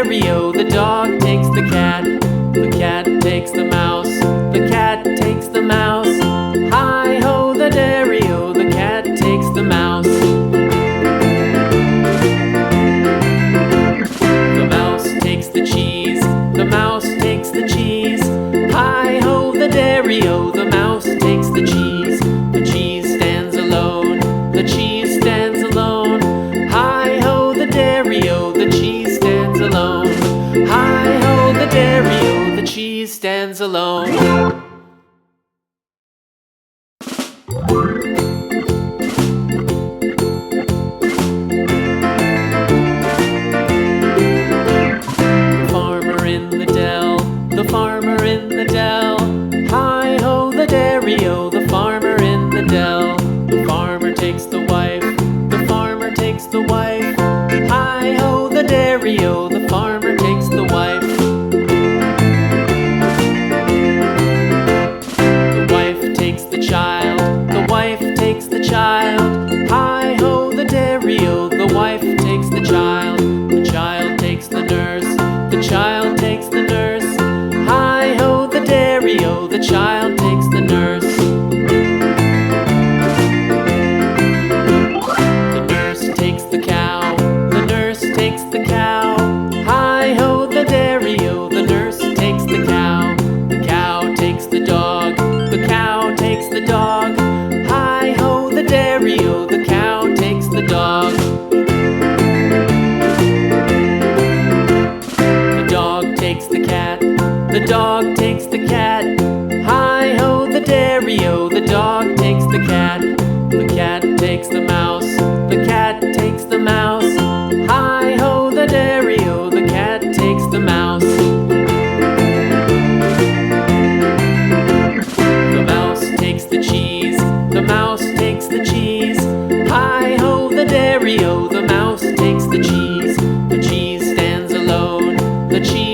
dairy-o, the dog takes the cat. The cat takes the mouse. The cat takes the mouse. Hi-ho, the dairy-o, the cat takes the mouse. The mouse takes the cheese. The mouse takes the cheese. Hi-ho, the dairy-o, the mouse takes the cheese. The cheese stands alone. The cheese stands alone. Hi-ho, the dairy-o, the cheese stands alone. Hi-ho, the dairy-o, the cheese stands alone. The farmer in the dell. Hi-ho, the dairy-o, the farmer in the dell. The farmer takes the wife. The farmer takes the wife. Hi-ho, the dairy-o, the farmer takes the wife. The wife takes the child. The wife takes the child. Hi-ho, the dairy-o, the wife takes the child. The child takes the nurse. The child takes the nurse. Hi-ho, the dairy-o, the child takes the nurse. The nurse takes the cow. The nurse takes the cow. Hi-ho, the dairy-o, the nurse takes the cow. The cow takes the dog. The cow takes the dog. Hi-ho, the dairy-o, the cow takes the dog. The dog takes the cat. The dog takes the cat. Hi-ho, the dairy-o, the dog takes the cat. The cat takes the mouse. The cat takes the mouse. Hi-ho, the dairy-o, the cat takes the mouse. The mouse takes the cheese. The mouse takes the cheese. Hi-ho, the dairy-o, the mouse takes the cheese. The cheese stands alone. The cheese